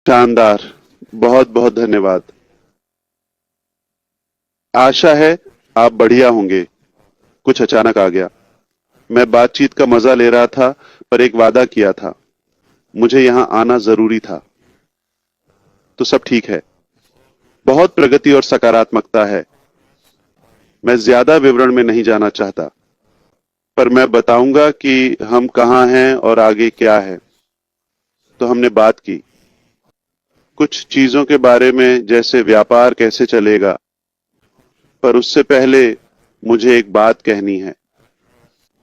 शानदार। बहुत बहुत धन्यवाद। आशा है आप बढ़िया होंगे। कुछ अचानक आ गया। मैं बातचीत का मजा ले रहा था, पर एक वादा किया था। मुझे यहां आना जरूरी था। तो सब ठीक है। बहुत प्रगति और सकारात्मकता है। मैं ज्यादा विवरण में नहीं जाना चाहता, पर मैं बताऊंगा कि हम कहां हैं और आगे क्या है। तो हमने बात की कुछ चीजों के बारे में, जैसे व्यापार कैसे चलेगा। पर उससे पहले मुझे एक बात कहनी है,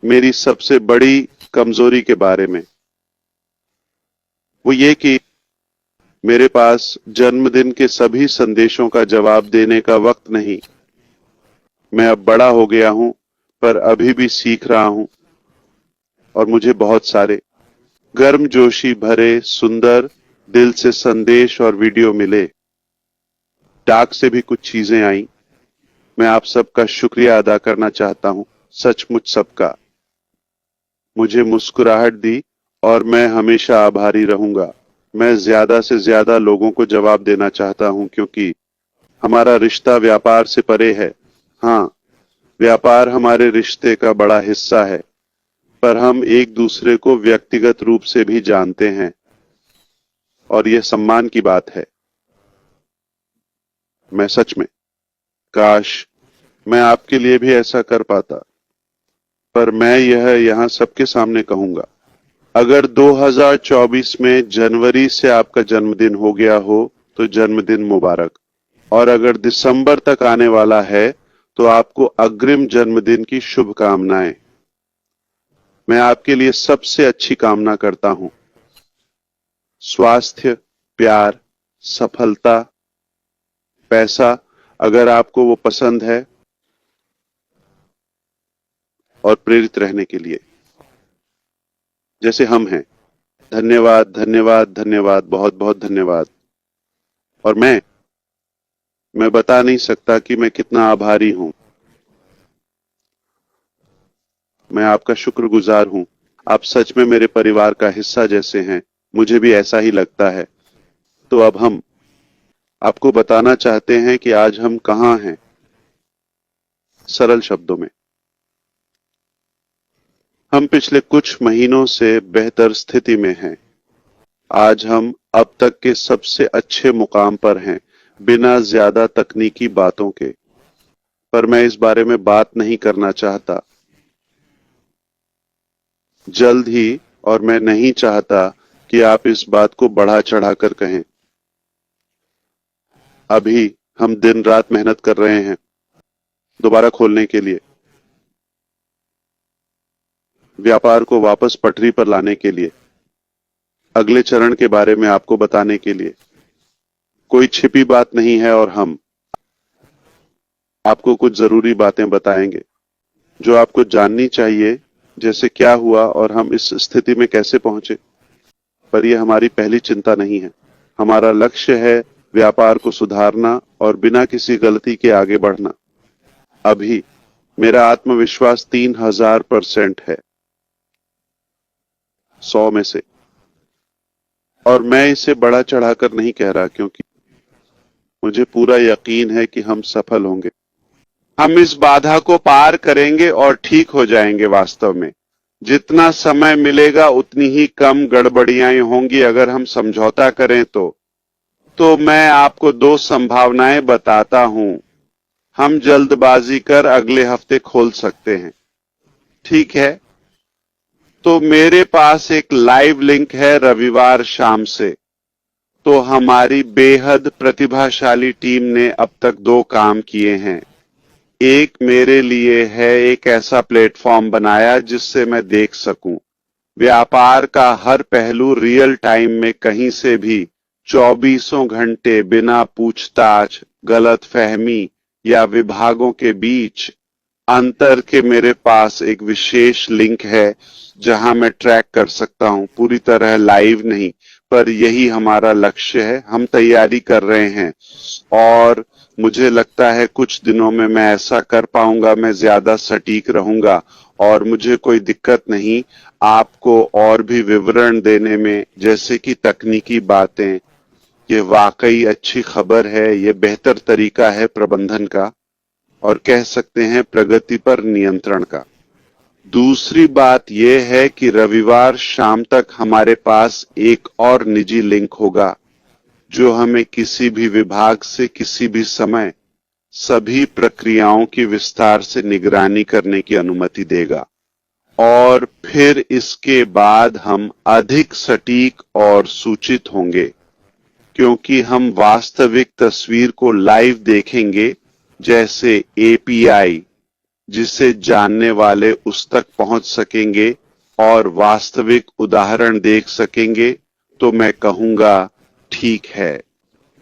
मेरी सबसे बड़ी कमजोरी के बारे में। वो ये कि मेरे पास जन्मदिन के सभी संदेशों का जवाब देने का वक्त नहीं। मैं अब बड़ा हो गया हूं, पर अभी भी सीख रहा हूं। और मुझे बहुत सारे गर्मजोशी भरे सुंदर दिल से संदेश और वीडियो मिले। डाक से भी कुछ चीजें आई। मैं आप सबका शुक्रिया अदा करना चाहता हूं, सचमुच सबका। मुझे मुस्कुराहट दी और मैं हमेशा आभारी रहूंगा। मैं ज्यादा से ज्यादा लोगों को जवाब देना चाहता हूं, क्योंकि हमारा रिश्ता व्यापार से परे है। हाँ, व्यापार हमारे रिश्ते का बड़ा हिस्सा है, पर हम एक दूसरे को व्यक्तिगत रूप से भी जानते हैं, और यह सम्मान की बात है। मैं सच में, काश मैं आपके लिए भी ऐसा कर पाता, पर मैं यह यहां सबके सामने कहूंगा। अगर 2024 में जनवरी से आपका जन्मदिन हो गया हो, तो जन्मदिन मुबारक। और अगर दिसंबर तक आने वाला है, तो आपको अग्रिम जन्मदिन की शुभकामनाएं। मैं आपके लिए सबसे अच्छी कामना करता हूं। स्वास्थ्य, प्यार, सफलता, पैसा, अगर आपको वो पसंद है, और प्रेरित रहने के लिए, जैसे हम हैं। धन्यवाद, धन्यवाद, धन्यवाद, बहुत बहुत धन्यवाद। और मैं बता नहीं सकता कि मैं कितना आभारी हूं। मैं आपका शुक्रगुजार हूं। आप सच में मेरे परिवार का हिस्सा जैसे हैं। मुझे भी ऐसा ही लगता है। तो अब हम आपको बताना चाहते हैं कि आज हम कहां हैं। सरल शब्दों में, हम पिछले कुछ महीनों से बेहतर स्थिति में हैं। आज हम अब तक के सबसे अच्छे मुकाम पर हैं, बिना ज्यादा तकनीकी बातों के। पर मैं इस बारे में बात नहीं करना चाहता। जल्द ही, और मैं नहीं चाहता कि आप इस बात को बढ़ा चढ़ाकर कहें। अभी हम दिन रात मेहनत कर रहे हैं दोबारा खोलने के लिए, व्यापार को वापस पटरी पर लाने के लिए, अगले चरण के बारे में आपको बताने के लिए। कोई छिपी बात नहीं है, और हम आपको कुछ जरूरी बातें बताएंगे जो आपको जाननी चाहिए, जैसे क्या हुआ और हम इस स्थिति में कैसे पहुंचे। पर यह हमारी पहली चिंता नहीं है। हमारा लक्ष्य है व्यापार को सुधारना और बिना किसी गलती के आगे बढ़ना। अभी मेरा आत्मविश्वास 3000% है, 100 में से। और मैं इसे बढ़ा चढ़ाकर नहीं कह रहा, क्योंकि मुझे पूरा यकीन है कि हम सफल होंगे। हम इस बाधा को पार करेंगे और ठीक हो जाएंगे। वास्तव में जितना समय मिलेगा उतनी ही कम गड़बड़ियां होंगी अगर हम समझौता करें तो मैं आपको दो संभावनाएं बताता हूं। हम जल्दबाजी कर अगले हफ्ते खोल सकते हैं, ठीक है? तो मेरे पास एक लाइव लिंक है रविवार शाम से। तो हमारी बेहद प्रतिभाशाली टीम ने अब तक दो काम किए हैं। एक मेरे लिए है एक ऐसा प्लेटफॉर्म बनाया जिससे मैं देख सकूं व्यापार का हर पहलू रियल टाइम में, कहीं से भी, चौबीसों घंटे, बिना पूछताछ, गलतफहमी या विभागों के बीच अंतर के। मेरे पास एक विशेष लिंक है जहां मैं ट्रैक कर सकता हूं, पूरी तरह लाइव नहीं, पर यही हमारा लक्ष्य है। हम तैयारी कर रहे हैं और मुझे लगता है कुछ दिनों में मैं ऐसा कर पाऊंगा। मैं ज्यादा सटीक रहूंगा और मुझे कोई दिक्कत नहीं आपको और भी विवरण देने में, जैसे कि तकनीकी बातें, ये वाकई अच्छी खबर है, ये बेहतर तरीका है प्रबंधन का और कह सकते हैं प्रगति पर नियंत्रण का। दूसरी बात यह है कि रविवार शाम तक हमारे पास एक और निजी लिंक होगा जो हमें किसी भी विभाग से किसी भी समय सभी प्रक्रियाओं की विस्तार से निगरानी करने की अनुमति देगा और फिर इसके बाद हम अधिक सटीक और सूचित होंगे क्योंकि हम वास्तविक तस्वीर को लाइव देखेंगे, जैसे एपीआई जिसे जानने वाले उस तक पहुंच सकेंगे और वास्तविक उदाहरण देख सकेंगे, तो मैं कहूंगा ठीक है।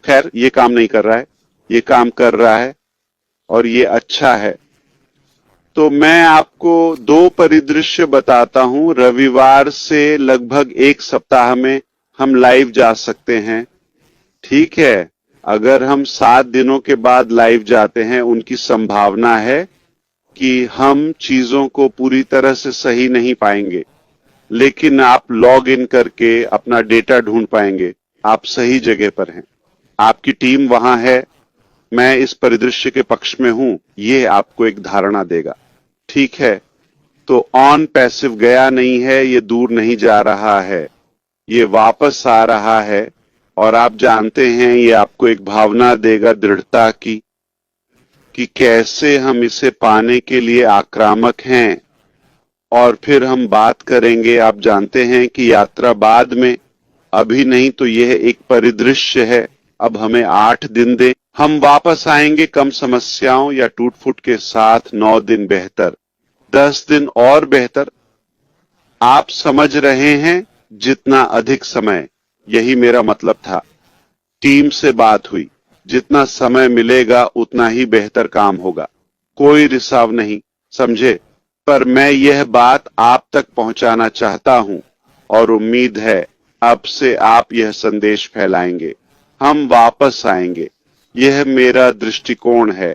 खैर ये काम नहीं कर रहा है, ये काम कर रहा है और ये अच्छा है। तो मैं आपको दो परिदृश्य बताता हूं। रविवार से लगभग एक सप्ताह में हम लाइव जा सकते हैं, ठीक है। अगर हम 7 दिनों के बाद लाइव जाते हैं, उनकी संभावना है कि हम चीजों को पूरी तरह से सही नहीं पाएंगे, लेकिन आप लॉग इन करके अपना डेटा ढूंढ पाएंगे, आप सही जगह पर हैं, आपकी टीम वहां है, मैं इस परिदृश्य के पक्ष में हूं, ये आपको एक धारणा देगा, ठीक है। तो ऑन पैसिव गया नहीं है, ये दूर नहीं जा रहा है, ये वापस आ रहा है और आप जानते हैं ये आपको एक भावना देगा दृढ़ता की कि कैसे हम इसे पाने के लिए आक्रामक हैं। और फिर हम बात करेंगे, आप जानते हैं कि यात्रा बाद में, अभी नहीं तो यह एक परिदृश्य है, अब हमें 8 दिन दें, हम वापस आएंगे कम समस्याओं या टूट फूट के साथ। 9 दिन बेहतर, 10 दिन और बेहतर। आप समझ रहे हैं, जितना अधिक समय, यही मेरा मतलब था। टीम से बात हुई, जितना समय मिलेगा उतना ही बेहतर काम होगा, कोई रिसाव नहीं, समझे। पर मैं यह बात आप तक पहुंचाना चाहता हूं और उम्मीद है अब से आप यह संदेश फैलाएंगे। हम वापस आएंगे, यह मेरा दृष्टिकोण है।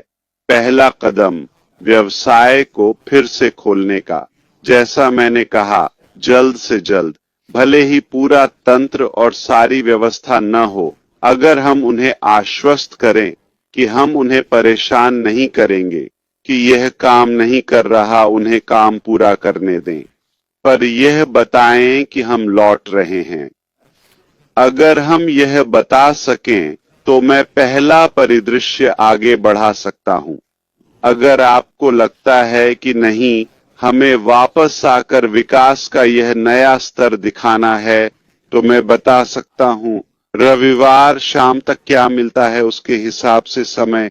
पहला कदम व्यवसाय को फिर से खोलने का, जैसा मैंने कहा, जल्द से जल्द, भले ही पूरा तंत्र और सारी व्यवस्था न हो, अगर हम उन्हें आश्वस्त करें कि हम उन्हें परेशान नहीं करेंगे कि यह काम नहीं कर रहा, उन्हें काम पूरा करने दें, पर यह बताएं कि हम लौट रहे हैं। अगर हम यह बता सकें तो मैं पहला परिदृश्य आगे बढ़ा सकता हूं। अगर आपको लगता है कि नहीं, हमें वापस आकर विकास का यह नया स्तर दिखाना है, तो मैं बता सकता हूं रविवार शाम तक क्या मिलता है उसके हिसाब से समय,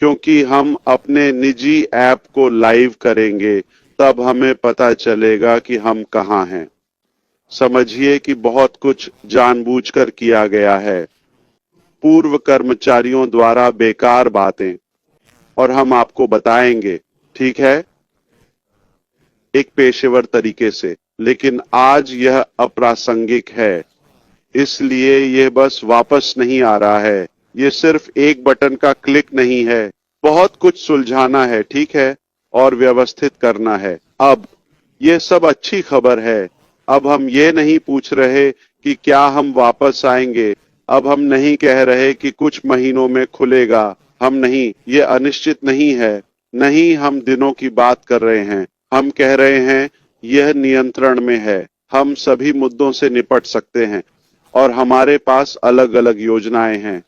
क्योंकि हम अपने निजी ऐप को लाइव करेंगे, तब हमें पता चलेगा कि हम कहां हैं। समझिए कि बहुत कुछ जानबूझकर किया गया है, पूर्व कर्मचारियों द्वारा बेकार बातें, और हम आपको बताएंगे, ठीक है, एक पेशेवर तरीके से। लेकिन आज यह अप्रासंगिक है, इसलिए यह बस वापस नहीं आ रहा है, ये सिर्फ एक बटन का क्लिक नहीं है, बहुत कुछ सुलझाना है, ठीक है, और व्यवस्थित करना है। अब ये सब अच्छी खबर है। अब हम ये नहीं पूछ रहे कि क्या हम वापस आएंगे, अब हम नहीं कह रहे कि कुछ महीनों में खुलेगा, हम नहीं, ये अनिश्चित नहीं है, नहीं, हम दिनों की बात कर रहे हैं। हम कह रहे हैं यह नियंत्रण में है, हम सभी मुद्दों से निपट सकते हैं और हमारे पास अलग अलग योजनाएं हैं।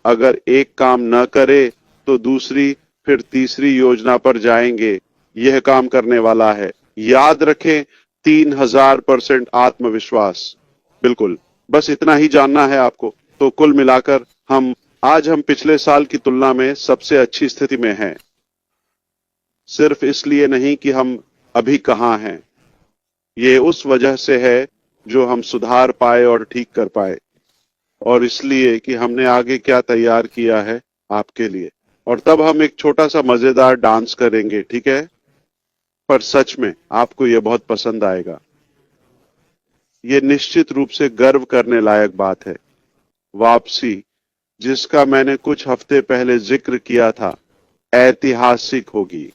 अगर एक काम न करे तो दूसरी, फिर तीसरी योजना पर जाएंगे। यह काम करने वाला है, याद रखें। 3000% आत्मविश्वास, बिल्कुल, बस इतना ही जानना है आपको। तो कुल मिलाकर हम पिछले साल की तुलना में सबसे अच्छी स्थिति में हैं। सिर्फ इसलिए नहीं कि हम अभी कहां हैं, ये उस वजह से है जो हम सुधार पाए और ठीक कर पाए, और इसलिए कि हमने आगे क्या तैयार किया है आपके लिए। और तब हम एक छोटा सा मजेदार डांस करेंगे, ठीक है, पर सच में आपको यह बहुत पसंद आएगा। ये निश्चित रूप से गर्व करने लायक बात है। वापसी, जिसका मैंने कुछ हफ्ते पहले जिक्र किया था, ऐतिहासिक होगी।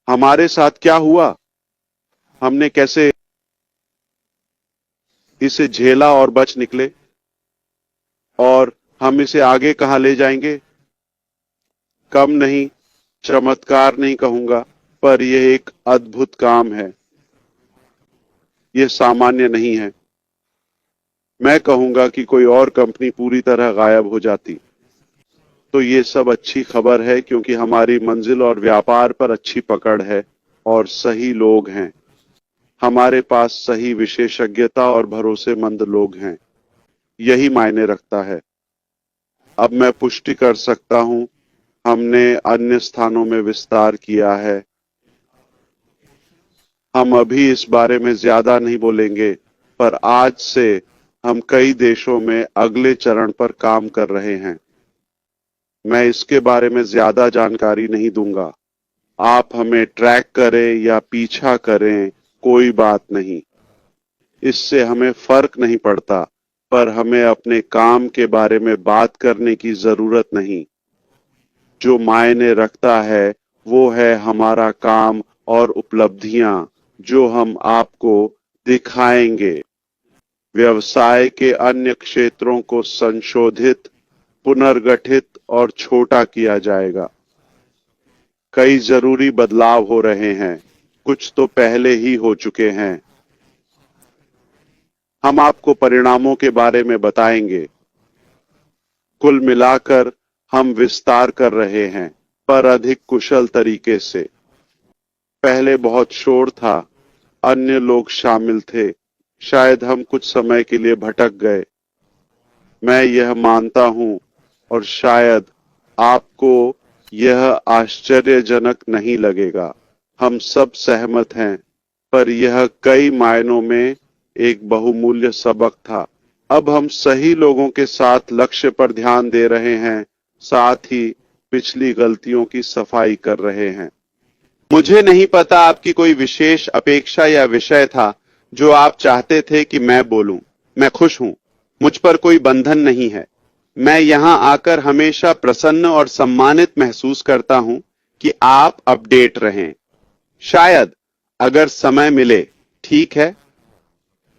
हमारे साथ क्या हुआ, हमने कैसे इसे झेला और बच निकले, और हम इसे आगे कहां ले जाएंगे? कम नहीं, चमत्कार नहीं कहूंगा, पर यह एक अद्भुत काम है। यह सामान्य नहीं है। मैं कहूंगा कि कोई और कंपनी पूरी तरह गायब हो जाती तो ये सब अच्छी खबर है, क्योंकि हमारी मंजिल और व्यापार पर अच्छी पकड़ है और सही लोग हैं। हमारे पास सही विशेषज्ञता और भरोसेमंद लोग हैं। यही मायने रखता है। अब मैं पुष्टि कर सकता हूं, हमने अन्य स्थानों में विस्तार किया है। हम अभी इस बारे में ज्यादा नहीं बोलेंगे, पर आज से हम कई देशों में अगले चरण पर काम कर रहे हैं। मैं इसके बारे में ज्यादा जानकारी नहीं दूंगा। आप हमें ट्रैक करें या पीछा करें, कोई बात नहीं। इससे हमें फर्क नहीं पड़ता, पर हमें अपने काम के बारे में बात करने की जरूरत नहीं। जो मायने रखता है वो है हमारा काम और उपलब्धियां, जो हम आपको दिखाएंगे। व्यवसाय के अन्य क्षेत्रों को संशोधित, पुनर्गठित और छोटा किया जाएगा। कई जरूरी बदलाव हो रहे हैं, कुछ तो पहले ही हो चुके हैं। हम आपको परिणामों के बारे में बताएंगे। कुल मिलाकर हम विस्तार कर रहे हैं, पर अधिक कुशल तरीके से। पहले बहुत शोर था, अन्य लोग शामिल थे, शायद हम कुछ समय के लिए भटक गए। मैं यह मानता हूं, और शायद आपको यह आश्चर्यजनक नहीं लगेगा। हम सब सहमत हैं, पर यह कई मायनों में एक बहुमूल्य सबक था। अब हम सही लोगों के साथ लक्ष्य पर ध्यान दे रहे हैं, साथ ही पिछली गलतियों की सफाई कर रहे हैं। मुझे नहीं पता आपकी कोई विशेष अपेक्षा या विषय था जो आप चाहते थे कि मैं बोलूं। मैं खुश हूं, मुझ पर कोई बंधन नहीं है। मैं यहां आकर हमेशा प्रसन्न और सम्मानित महसूस करता हूं कि आप अपडेट रहें। शायद अगर समय मिले, ठीक है,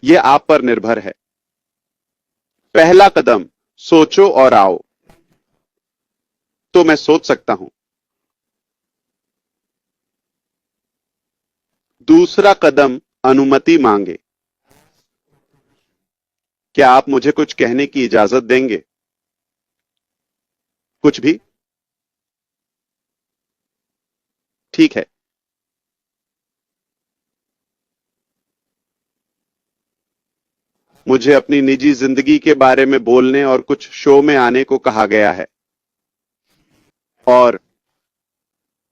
यह आप पर निर्भर है। पहला कदम, सोचो और आओ। तो मैं सोच सकता हूं। दूसरा कदम, अनुमति मांगे। क्या आप मुझे कुछ कहने की इजाजत देंगे? कुछ भी? ठीक है। मुझे अपनी निजी जिंदगी के बारे में बोलने और कुछ शो में आने को कहा गया है। और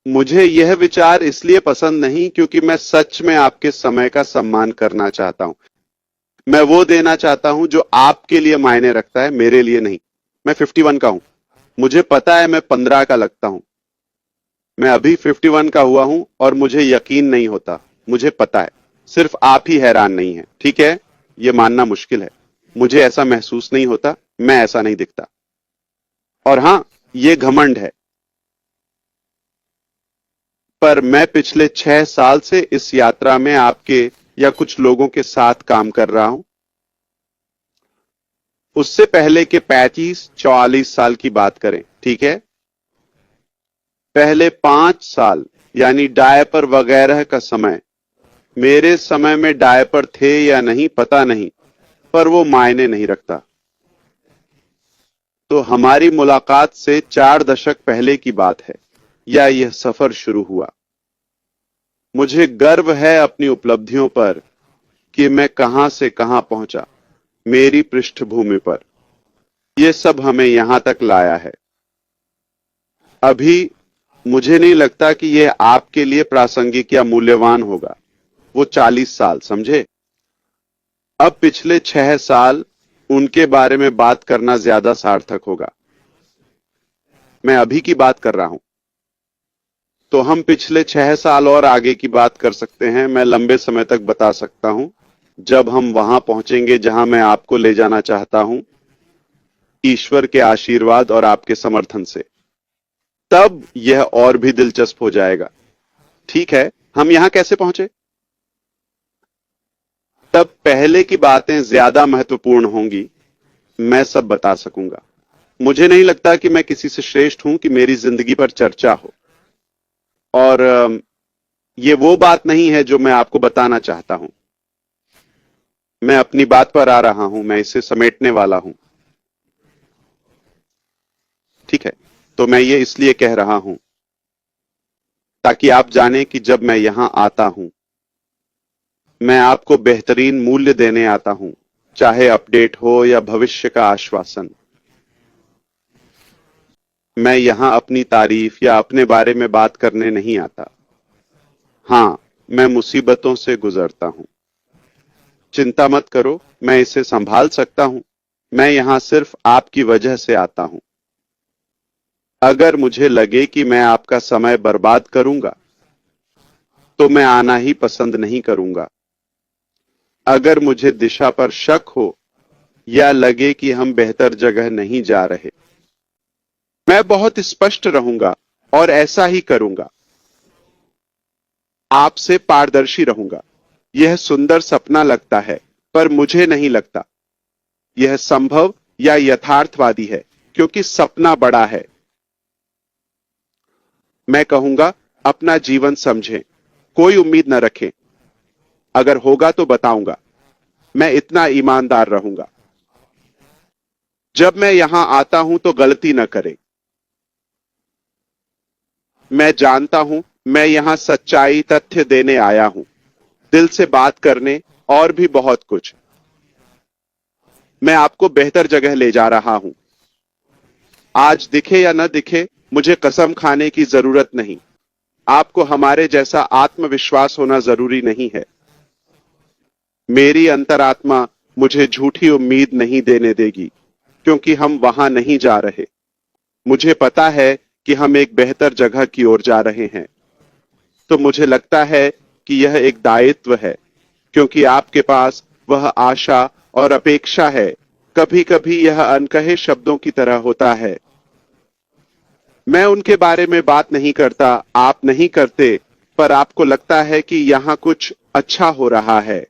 मुझे यह विचार इसलिए पसंद नहीं क्योंकि मैं सच में आपके समय का सम्मान करना चाहता हूं। मैं वो देना चाहता हूं जो आपके लिए मायने रखता है, मेरे लिए नहीं। मैं 51 का हूं। मुझे पता है मैं 15 का लगता हूं। मैं अभी 51 का हुआ हूं और मुझे यकीन नहीं होता। मुझे पता है, सिर्फ आप ही हैरान नहीं है, ठीक है? यह मानना मुश्किल है। मुझे ऐसा महसूस नहीं होता, मैं ऐसा नहीं दिखता। और हां, यह घमंड है। पर मैं पिछले 6 साल से इस यात्रा में आपके या कुछ लोगों के साथ काम कर रहा हूं। उससे पहले के 35-44 साल की बात करें, ठीक है? पहले 5 साल, यानी डायपर वगैरह का समय। मेरे समय में डायपर थे या नहीं पता नहीं, पर वो मायने नहीं रखता। तो हमारी मुलाकात से 4 दशक पहले की बात है, या यह सफर शुरू हुआ। मुझे गर्व है अपनी उपलब्धियों पर कि मैं कहां से कहां पहुंचा, मेरी पृष्ठभूमि पर। यह सब हमें यहां तक लाया है। अभी मुझे नहीं लगता कि यह आपके लिए प्रासंगिक या मूल्यवान होगा। वो 40 साल, समझे? अब पिछले 6 साल, उनके बारे में बात करना ज्यादा सार्थक होगा। मैं अभी की बात कर रहा हूं। तो हम पिछले 6 साल और आगे की बात कर सकते हैं। मैं लंबे समय तक बता सकता हूं, जब हम वहां पहुंचेंगे जहां मैं आपको ले जाना चाहता हूं, ईश्वर के आशीर्वाद और आपके समर्थन से। तब यह और भी दिलचस्प हो जाएगा। ठीक है, हम यहां कैसे पहुंचे? तब पहले की बातें ज्यादा महत्वपूर्ण होंगी। मैं सब बता सकूंगा। मुझे नहीं लगता कि मैं किसी से श्रेष्ठ हूं कि मेरी जिंदगी पर चर्चा हो। और ये वो बात नहीं है जो मैं आपको बताना चाहता हूं। मैं अपनी बात पर आ रहा हूं, मैं इसे समेटने वाला हूं। ठीक है, तो मैं ये इसलिए कह रहा हूं ताकि आप जानें कि जब मैं यहां आता हूं, मैं आपको बेहतरीन मूल्य देने आता हूं, चाहे अपडेट हो या भविष्य का आश्वासन। मैं यहां अपनी तारीफ या अपने बारे में बात करने नहीं आता। हां, मैं मुसीबतों से गुजरता हूं। चिंता मत करो, मैं इसे संभाल सकता हूं। मैं यहां सिर्फ आपकी वजह से आता हूं। अगर मुझे लगे कि मैं आपका समय बर्बाद करूंगा, तो मैं आना ही पसंद नहीं करूंगा। अगर मुझे दिशा पर शक हो या लगे कि हम बेहतर जगह नहीं जा रहे, मैं बहुत स्पष्ट रहूंगा और ऐसा ही करूंगा। आपसे पारदर्शी रहूंगा। यह सुंदर सपना लगता है, पर मुझे नहीं लगता यह संभव या यथार्थवादी है, क्योंकि सपना बड़ा है। मैं कहूंगा, अपना जीवन समझें, कोई उम्मीद न रखें। अगर होगा तो बताऊंगा। मैं इतना ईमानदार रहूंगा। जब मैं यहां आता हूं तो गलती न करें। मैं जानता हूं, मैं यहां सच्चाई तथ्य देने आया हूं, दिल से बात करने और भी बहुत कुछ। मैं आपको बेहतर जगह ले जा रहा हूं। आज दिखे या न दिखे, मुझे कसम खाने की जरूरत नहीं। आपको हमारे जैसा आत्मविश्वास होना जरूरी नहीं है। मेरी अंतरात्मा मुझे झूठी उम्मीद नहीं देने देगी, क्योंकि हम वहां नहीं जा रहे। मुझे पता है कि हम एक बेहतर जगह की ओर जा रहे हैं। तो मुझे लगता है कि यह एक दायित्व है, क्योंकि आपके पास वह आशा और अपेक्षा है। कभी कभी यह अनकहे शब्दों की तरह होता है। मैं उनके बारे में बात नहीं करता, आप नहीं करते, पर आपको लगता है कि यहां कुछ अच्छा हो रहा है।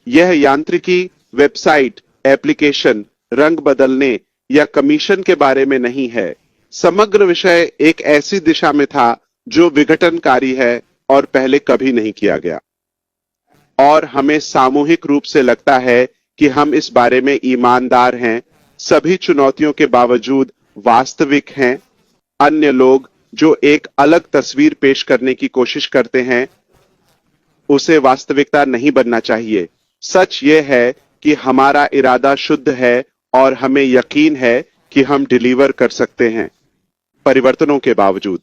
यह यांत्रिकी, वेबसाइट, एप्लीकेशन, रंग बदलने या कमीशन के बारे में नहीं है। समग्र विषय एक ऐसी दिशा में था जो विघटनकारी है और पहले कभी नहीं किया गया। और हमें सामूहिक रूप से लगता है कि हम इस बारे में ईमानदार हैं, सभी चुनौतियों के बावजूद वास्तविक हैं। अन्य लोग जो एक अलग तस्वीर पेश करने की कोशिश करते हैं, उसे वास्तविकता नहीं बनना चाहिए। सच यह है कि हमारा इरादा शुद्ध है और हमें यकीन है कि हम डिलीवर कर सकते हैं, परिवर्तनों के बावजूद।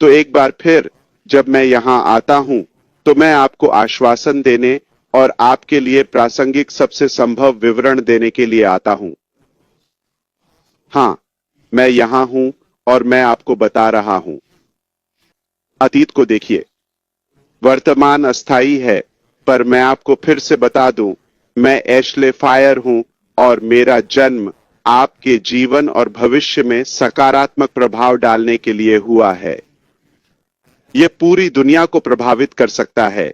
तो एक बार फिर जब मैं यहां आता हूं, तो मैं आपको आश्वासन देने और आपके लिए प्रासंगिक सबसे संभव विवरण देने के लिए आता हूं। हां, मैं यहां हूं और मैं आपको बता रहा हूं। अतीत को देखिए, वर्तमान अस्थाई है, पर मैं आपको फिर से बता दूं, मैं एशले फायर हूं और मेरा जन्म आपके जीवन और भविष्य में सकारात्मक प्रभाव डालने के लिए हुआ है। यह पूरी दुनिया को प्रभावित कर सकता है।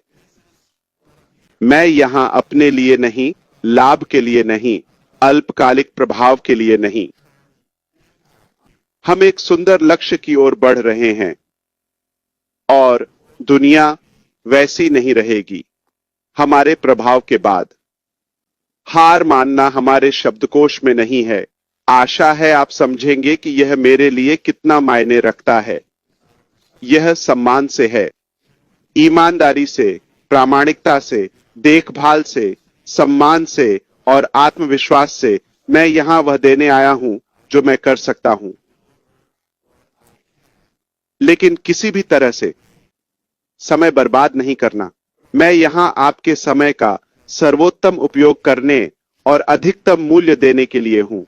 मैं यहां अपने लिए नहीं, लाभ के लिए नहीं, अल्पकालिक प्रभाव के लिए नहीं। हम एक सुंदर लक्ष्य की ओर बढ़ रहे हैं और दुनिया वैसी नहीं रहेगी हमारे प्रभाव के बाद। हार मानना हमारे शब्दकोश में नहीं है। आशा है आप समझेंगे कि यह मेरे लिए कितना मायने रखता है। यह सम्मान से है, ईमानदारी से, प्रामाणिकता से, देखभाल से, सम्मान से और आत्मविश्वास से। मैं यहां वह देने आया हूं जो मैं कर सकता हूं, लेकिन किसी भी तरह से समय बर्बाद नहीं करना। मैं यहां आपके समय का सर्वोत्तम उपयोग करने और अधिकतम मूल्य देने के लिए हूं।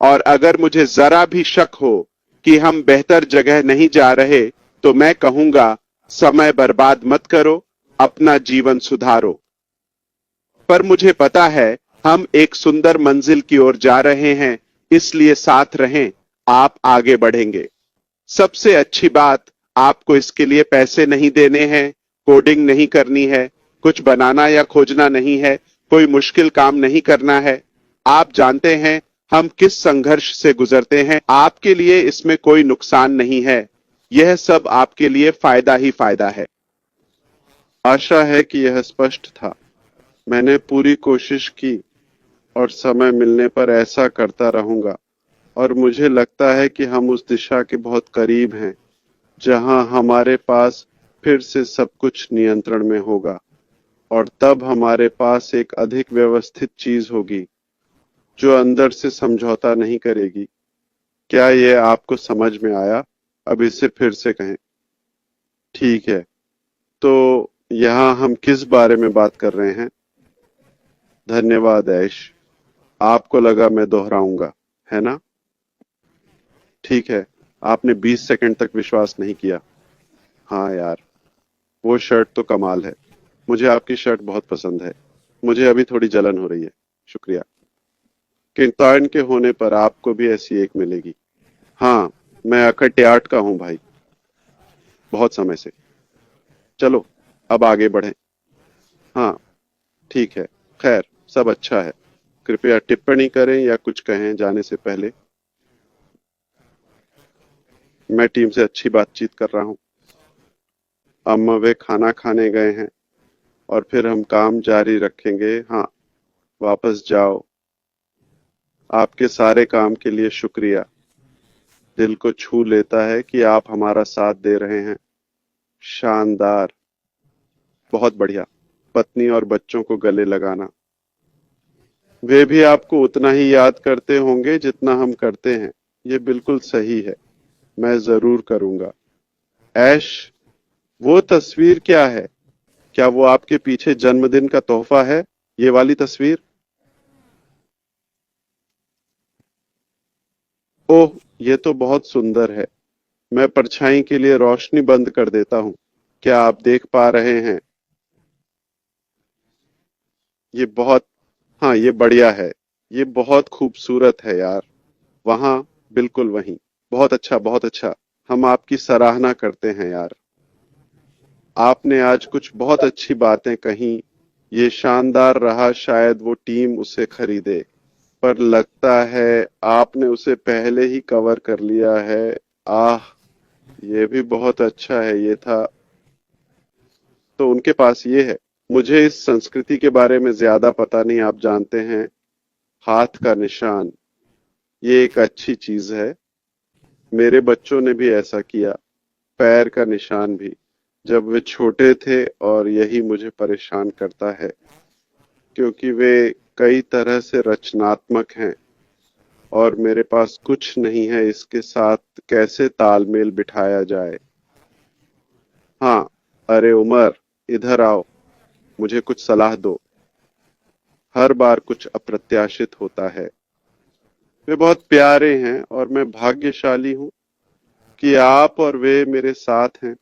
और अगर मुझे जरा भी शक हो कि हम बेहतर जगह नहीं जा रहे, तो मैं कहूंगा, समय बर्बाद मत करो, अपना जीवन सुधारो। पर मुझे पता है हम एक सुंदर मंजिल की ओर जा रहे हैं, इसलिए साथ रहें, आप आगे बढ़ेंगे। सबसे अच्छी बात, आपको इसके लिए पैसे नहीं देने हैं, कोडिंग नहीं करनी है, कुछ बनाना या खोजना नहीं है, कोई मुश्किल काम नहीं करना है। आप जानते हैं हम किस संघर्ष से गुजरते हैं। आपके लिए इसमें कोई नुकसान नहीं है। यह सब आपके लिए फायदा ही फायदा है। आशा है कि यह स्पष्ट था। मैंने पूरी कोशिश की और समय मिलने पर ऐसा करता रहूंगा। और मुझे लगता है कि हम उस दिशा के बहुत करीब हैं जहां हमारे पास फिर से सब कुछ नियंत्रण में होगा। और तब हमारे पास एक अधिक व्यवस्थित चीज होगी जो अंदर से समझौता नहीं करेगी। क्या यह आपको समझ में आया? अब इसे फिर से कहें। ठीक है, तो यहाँ हम किस बारे में बात कर रहे हैं? धन्यवाद ऐश। आपको लगा मैं दोहराऊंगा, है ना? ठीक है, आपने 20 सेकंड तक विश्वास नहीं किया। हाँ यार, वो शर्ट तो कमाल है। मुझे आपकी शर्ट बहुत पसंद है। मुझे अभी थोड़ी जलन हो रही है। शुक्रिया। किंतान के होने पर आपको भी ऐसी एक मिलेगी। हाँ, मैं अकट्याट का हूँ भाई, बहुत समय से। चलो अब आगे बढ़ें। हाँ, ठीक है। खैर, सब अच्छा है। कृपया टिप्पणी करें या कुछ कहें जाने से पहले। मैं टीम से अच्छी बातचीत कर रहा हूँ। अम्मा वे खाना खाने गए हैं और फिर हम काम जारी रखेंगे। हाँ, वापस जाओ। आपके सारे काम के लिए शुक्रिया। दिल को छू लेता है कि आप हमारा साथ दे रहे हैं। शानदार। बहुत बढ़िया। पत्नी और बच्चों को गले लगाना। वे भी आपको उतना ही याद करते होंगे जितना हम करते हैं। ये बिल्कुल सही है। मैं जरूर करूंगा। ऐश, वो तस्वीर क्या है? क्या वो आपके पीछे जन्मदिन का तोहफा है? ये वाली तस्वीर? ओह, ये तो बहुत सुंदर है। मैं परछाई के लिए रोशनी बंद कर देता हूँ। क्या आप देख पा रहे हैं? ये बहुत, हाँ, ये बढ़िया है। ये बहुत खूबसूरत है यार। वहां, बिल्कुल वहीं। बहुत अच्छा, बहुत अच्छा। हम आपकी सराहना करते हैं यार। आपने आज कुछ बहुत अच्छी बातें कही। ये शानदार रहा। शायद वो टीम उसे खरीदे, पर लगता है आपने उसे पहले ही कवर कर लिया है। आह, ये भी बहुत अच्छा है। ये था, तो उनके पास ये है। मुझे इस संस्कृति के बारे में ज्यादा पता नहीं। आप जानते हैं, हाथ का निशान, ये एक अच्छी चीज है। मेरे बच्चों ने भी ऐसा किया। पैर का निशान भी, जब वे छोटे थे। और यही मुझे परेशान करता है क्योंकि वे कई तरह से रचनात्मक हैं और मेरे पास कुछ नहीं है इसके साथ कैसे तालमेल बिठाया जाए। हाँ, अरे उमर, इधर आओ। मुझे कुछ सलाह दो। हर बार कुछ अप्रत्याशित होता है। वे बहुत प्यारे हैं और मैं भाग्यशाली हूँ कि आप और वे मेरे साथ हैं।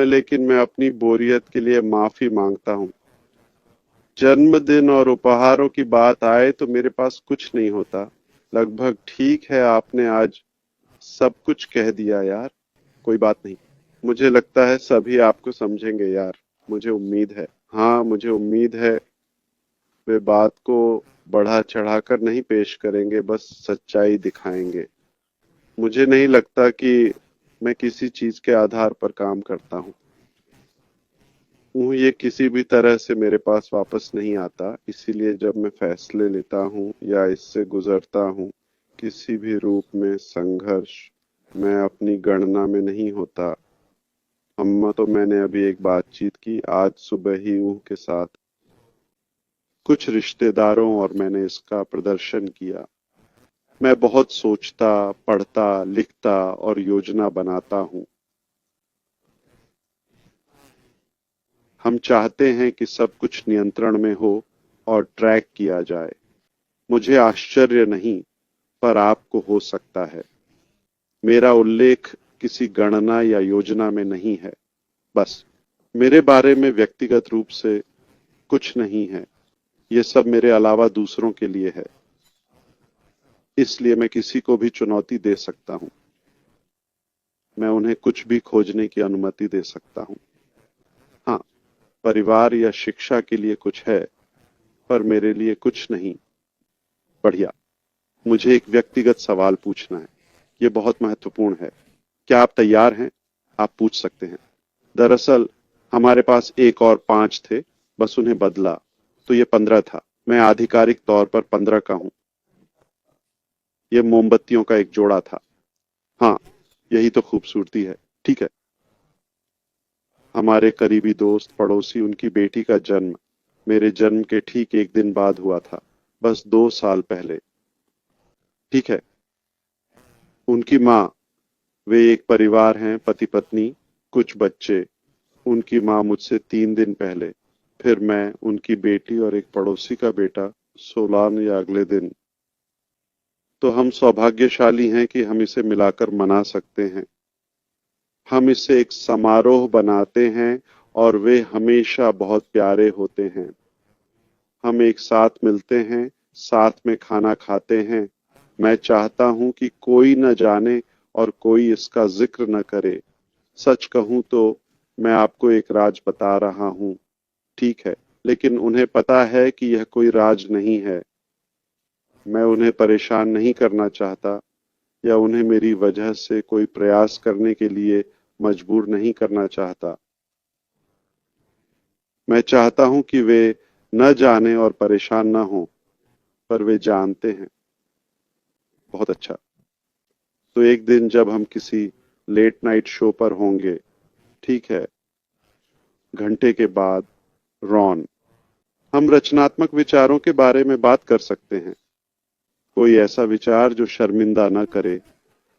लेकिन मैं अपनी बोरियत के लिए माफी मांगता हूँ। जन्मदिन और उपहारों की बात आए तो मेरे पास कुछ नहीं होता। लगभग ठीक है, आपने आज सब कुछ कह दिया यार। कोई बात नहीं। मुझे लगता है सभी आपको समझेंगे यार। मुझे उम्मीद है। हाँ, मुझे उम्मीद है। वे बात को बढ़ा चढ़ाकर नहीं पेश करेंगे, बस सच्चाई दिखाएंगे। मुझे नहीं लगता कि मैं किसी चीज के आधार पर काम करता हूँ। ये किसी भी तरह से मेरे पास वापस नहीं आता। इसीलिए जब मैं फैसले लेता हूँ या इससे गुजरता हूँ, किसी भी रूप में संघर्ष, मैं अपनी गणना में नहीं होता। अम्मा, तो मैंने अभी एक बातचीत की आज सुबह ही के साथ, कुछ रिश्तेदारों, और मैंने इसका प्रदर्शन किया। मैं बहुत सोचता, पढ़ता, लिखता और योजना बनाता हूँ। हम चाहते हैं कि सब कुछ नियंत्रण में हो और ट्रैक किया जाए। मुझे आश्चर्य नहीं, पर आपको हो सकता है। मेरा उल्लेख किसी गणना या योजना में नहीं है। बस मेरे बारे में व्यक्तिगत रूप से कुछ नहीं है। ये सब मेरे अलावा दूसरों के लिए है। इसलिए मैं किसी को भी चुनौती दे सकता हूँ। मैं उन्हें कुछ भी खोजने की अनुमति दे सकता हूँ। हाँ, परिवार या शिक्षा के लिए कुछ है, पर मेरे लिए कुछ नहीं। बढ़िया। मुझे एक व्यक्तिगत सवाल पूछना है। ये बहुत महत्वपूर्ण है। क्या आप तैयार हैं? आप पूछ सकते हैं। दरअसल हमारे पास एक और 5 थे, बस उन्हें बदला तो ये 15 था। मैं आधिकारिक तौर पर 15 का हूं। ये मोमबत्तियों का एक जोड़ा था। हाँ, यही तो खूबसूरती है। ठीक है। हमारे करीबी दोस्त पड़ोसी, उनकी बेटी का जन्म मेरे जन्म के ठीक एक दिन बाद हुआ था, बस 2 साल पहले। ठीक है। उनकी माँ, वे एक परिवार हैं, पति पत्नी, कुछ बच्चे। उनकी माँ मुझसे 3 दिन पहले, फिर मैं, उनकी बेटी और एक पड़ोसी का बेटा 16 या अगले दिन। तो हम सौभाग्यशाली हैं कि हम इसे मिलाकर मना सकते हैं। हम इसे एक समारोह बनाते हैं और वे हमेशा बहुत प्यारे होते हैं। हम एक साथ मिलते हैं, साथ में खाना खाते हैं। मैं चाहता हूं कि कोई न जाने और कोई इसका जिक्र न करे। सच कहूं तो मैं आपको एक राज बता रहा हूं। ठीक है, लेकिन उन्हें पता है कि यह कोई राज नहीं है। मैं उन्हें परेशान नहीं करना चाहता या उन्हें मेरी वजह से कोई प्रयास करने के लिए मजबूर नहीं करना चाहता। मैं चाहता हूं कि वे न जाने और परेशान न हो, पर वे जानते हैं। बहुत अच्छा। तो एक दिन जब हम किसी लेट नाइट शो पर होंगे, ठीक है, घंटे के बाद, रॉन, हम रचनात्मक विचारों के बारे में बात कर सकते हैं। कोई ऐसा विचार जो शर्मिंदा न करे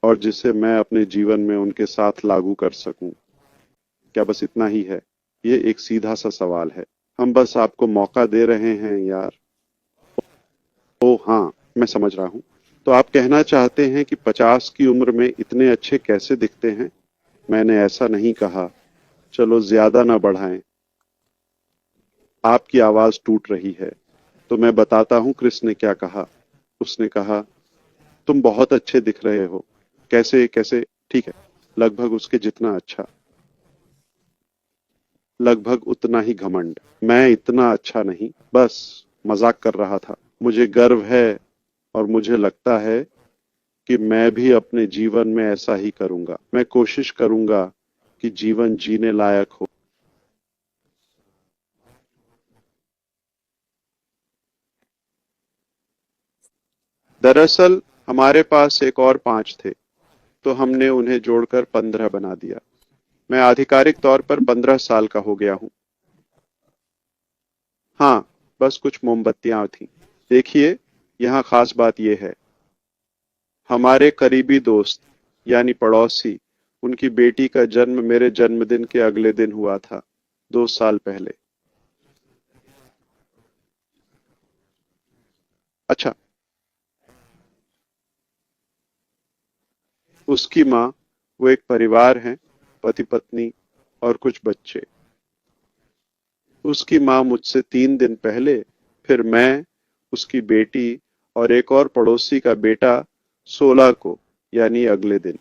और जिसे मैं अपने जीवन में उनके साथ लागू कर सकूं। क्या बस इतना ही है? ये एक सीधा सा सवाल है। हम बस आपको मौका दे रहे हैं यार। ओ हाँ, मैं समझ रहा हूँ। तो आप कहना चाहते हैं कि 50 की उम्र में इतने अच्छे कैसे दिखते हैं? मैंने ऐसा नहीं कहा। चलो ज्यादा ना बढ़ाएं। आपकी आवाज टूट रही है। तो मैं बताता हूँ क्रिस ने क्या कहा। उसने कहा, तुम बहुत अच्छे दिख रहे हो। कैसे कैसे? ठीक है, लगभग उसके जितना अच्छा। लगभग उतना ही घमंड। मैं इतना अच्छा नहीं, बस मजाक कर रहा था। मुझे गर्व है और मुझे लगता है कि मैं भी अपने जीवन में ऐसा ही करूंगा। मैं कोशिश करूंगा कि जीवन जीने लायक हो। दरअसल हमारे पास एक और 5 थे, तो हमने उन्हें जोड़कर 15 बना दिया। मैं आधिकारिक तौर पर 15 साल का हो गया हूँ। हाँ, बस कुछ मोमबत्तियां थीं। देखिए, यहाँ खास बात यह है, हमारे करीबी दोस्त यानी पड़ोसी, उनकी बेटी का जन्म मेरे जन्मदिन के अगले दिन हुआ था, 2 साल पहले। अच्छा। उसकी माँ, वो एक परिवार है, पति पत्नी और कुछ बच्चे। उसकी माँ मुझसे 3 दिन पहले, फिर मैं, उसकी बेटी और एक और पड़ोसी का बेटा 16 को, यानी अगले दिन।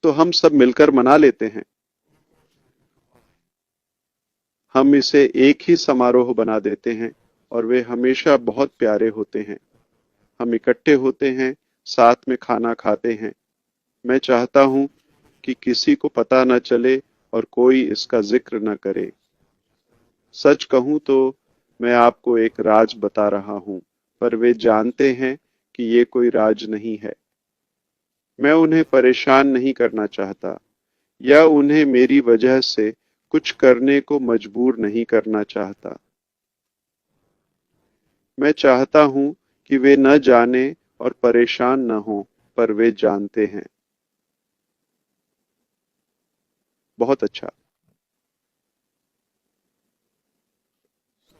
तो हम सब मिलकर मना लेते हैं। हम इसे एक ही समारोह बना देते हैं और वे हमेशा बहुत प्यारे होते हैं। हम इकट्ठे होते हैं, साथ में खाना खाते हैं। मैं चाहता हूं कि किसी को पता न चले और कोई इसका जिक्र न करे। सच कहूं तो मैं आपको एक राज बता रहा हूं, पर वे जानते हैं कि ये कोई राज नहीं है। मैं उन्हें परेशान नहीं करना चाहता या उन्हें मेरी वजह से कुछ करने को मजबूर नहीं करना चाहता। मैं चाहता हूं कि वे न जाने और परेशान न हो, पर वे जानते हैं। बहुत अच्छा।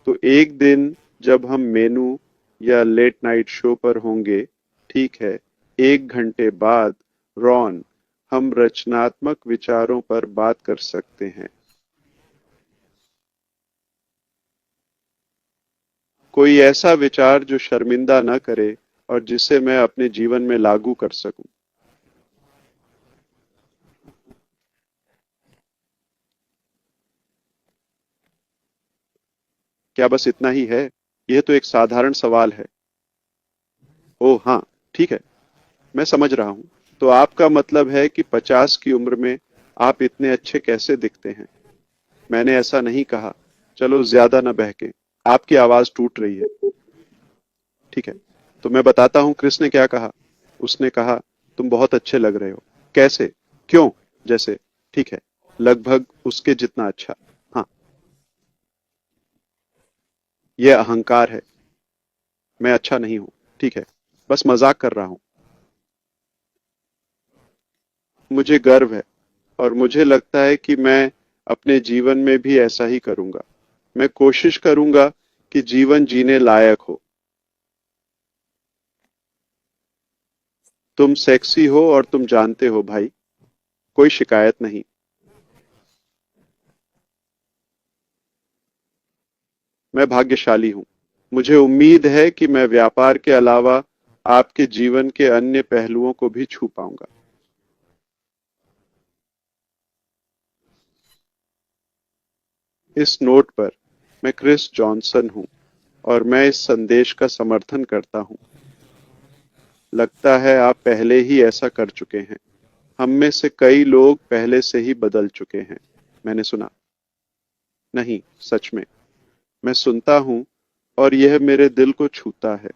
तो एक दिन जब हम मेनू या लेट नाइट शो पर होंगे, ठीक है, 1 घंटे बाद, रॉन, हम रचनात्मक विचारों पर बात कर सकते हैं। कोई ऐसा विचार जो शर्मिंदा न करे और जिसे मैं अपने जीवन में लागू कर सकूं। क्या बस इतना ही है? यह तो एक साधारण सवाल है। ओह हाँ, ठीक है, मैं समझ रहा हूँ। तो आपका मतलब है कि 50 की उम्र में आप इतने अच्छे कैसे दिखते हैं? मैंने ऐसा नहीं कहा। चलो ज्यादा न बहके। आपकी आवाज टूट रही है। ठीक है, तो मैं बताता हूँ क्रिस ने क्या कहा। उसने कहा, तुम बहुत अच्छे लग रहे हो। कैसे? क्यों? जैसे? ठीक है, लगभग उसके जितना अच्छा। हाँ, यह अहंकार है। मैं अच्छा नहीं हूं। ठीक है, बस मजाक कर रहा हूं। मुझे गर्व है और मुझे लगता है कि मैं अपने जीवन में भी ऐसा ही करूंगा। मैं कोशिश करूंगा कि जीवन जीने लायक हो। तुम सेक्सी हो और तुम जानते हो भाई, कोई शिकायत नहीं। मैं भाग्यशाली हूं। मुझे उम्मीद है कि मैं व्यापार के अलावा आपके जीवन के अन्य पहलुओं को भी छू पाऊंगा। इस नोट पर, मैं क्रिस जॉनसन हूं और मैं इस संदेश का समर्थन करता हूं। लगता है आप पहले ही ऐसा कर चुके हैं। हम में से कई लोग पहले से ही बदल चुके हैं। मैंने सुना। नहीं, सच में। मैं सुनता हूं और यह मेरे दिल को छूता है।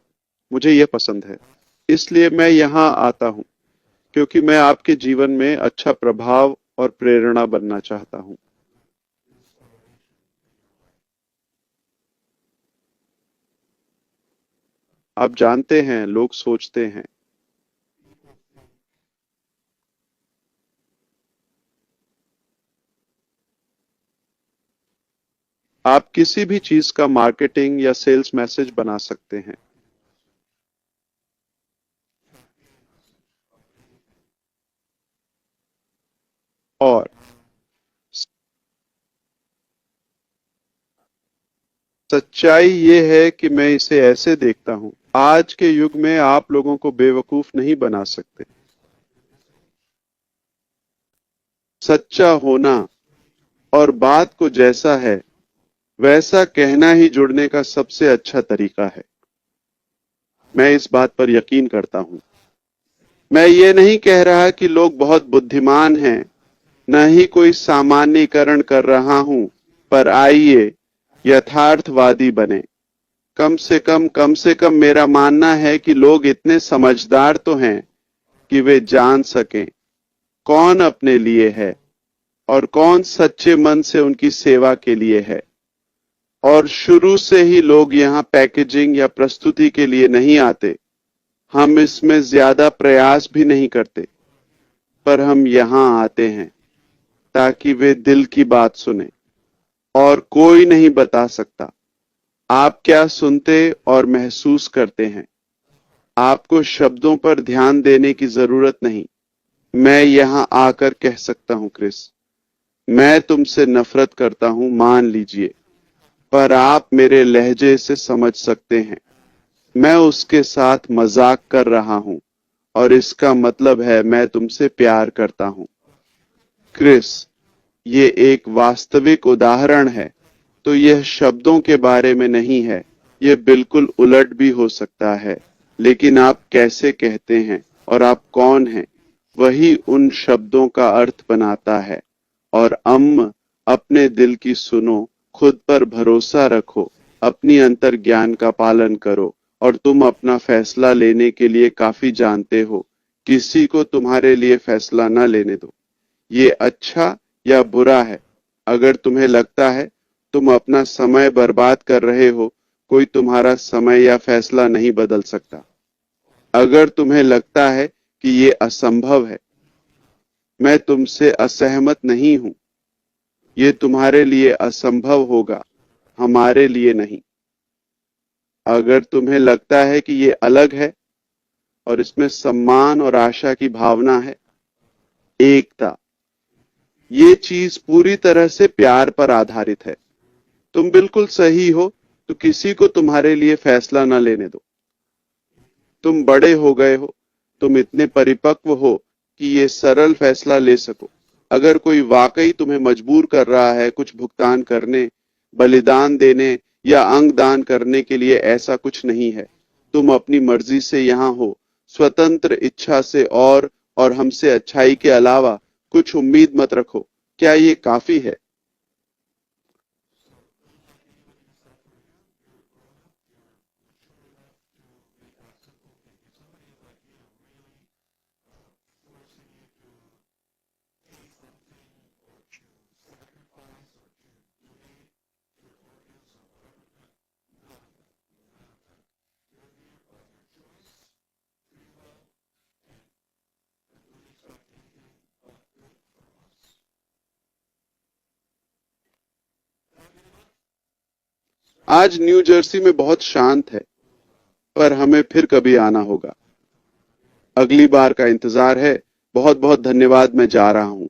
मुझे यह पसंद है। इसलिए मैं यहां आता हूं, क्योंकि मैं आपके जीवन में अच्छा प्रभाव और प्रेरणा बनना चाहता हूं। आप जानते हैं, लोग सोचते हैं। आप किसी भी चीज का मार्केटिंग या सेल्स मैसेज बना सकते हैं। और सच्चाई ये है कि मैं इसे ऐसे देखता हूं। आज के युग में आप लोगों को बेवकूफ नहीं बना सकते। सच्चा होना और बात को जैसा है वैसा कहना ही जुड़ने का सबसे अच्छा तरीका है। मैं इस बात पर यकीन करता हूं। मैं ये नहीं कह रहा कि लोग बहुत बुद्धिमान हैं, न ही कोई सामान्यीकरण कर रहा हूं, पर आइए यथार्थवादी बने। कम से कम मेरा मानना है कि लोग इतने समझदार तो हैं कि वे जान सकें कौन अपने लिए है और कौन सच्चे मन से उनकी सेवा के लिए है। और शुरू से ही लोग यहाँ पैकेजिंग या प्रस्तुति के लिए नहीं आते। हम इसमें ज्यादा प्रयास भी नहीं करते, पर हम यहाँ आते हैं ताकि वे दिल की बात सुने। और कोई नहीं बता सकता आप क्या सुनते और महसूस करते हैं। आपको शब्दों पर ध्यान देने की जरूरत नहीं। मैं यहां आकर कह सकता हूं, क्रिस, मैं तुमसे नफरत करता हूं, मान लीजिए, पर आप मेरे लहजे से समझ सकते हैं। मैं उसके साथ मजाक कर रहा हूं और इसका मतलब है मैं तुमसे प्यार करता हूं। क्रिस, ये एक वास्तविक उदाहरण है। तो यह शब्दों के बारे में नहीं है। यह बिल्कुल उलट भी हो सकता है। लेकिन आप कैसे कहते हैं और आप कौन हैं, वही उन शब्दों का अर्थ बनाता है। और अपने दिल की सुनो, खुद पर भरोसा रखो, अपनी अंतर ज्ञान का पालन करो और तुम अपना फैसला लेने के लिए काफी जानते हो। किसी को तुम्हारे लिए फैसला न लेने दो। ये अच्छा या बुरा है। अगर तुम्हें लगता है तुम अपना समय बर्बाद कर रहे हो, कोई तुम्हारा समय या फैसला नहीं बदल सकता। अगर तुम्हें लगता है कि ये असंभव है, मैं तुमसे असहमत नहीं हूं। ये तुम्हारे लिए असंभव होगा, हमारे लिए नहीं। अगर तुम्हें लगता है कि ये अलग है और इसमें सम्मान और आशा की भावना है, एकता, ये चीज पूरी तरह से प्यार पर आधारित है। तुम बिल्कुल सही हो, तो किसी को तुम्हारे लिए फैसला न लेने दो। तुम बड़े हो गए हो, तुम इतने परिपक्व हो कि ये सरल फैसला ले सको। अगर कोई वाकई तुम्हें मजबूर कर रहा है कुछ भुगतान करने, बलिदान देने या अंग दान करने के लिए ऐसा कुछ नहीं है। तुम अपनी मर्जी से यहाँ हो, स्वतंत्र इच्छा से और हमसे अच्छाई के अलावा कुछ उम्मीद मत रखो। क्या ये काफी है? आज न्यू जर्सी में बहुत शांत है, पर हमें फिर कभी आना होगा। अगली बार का इंतजार है। बहुत बहुत धन्यवाद। मैं जा रहा हूं।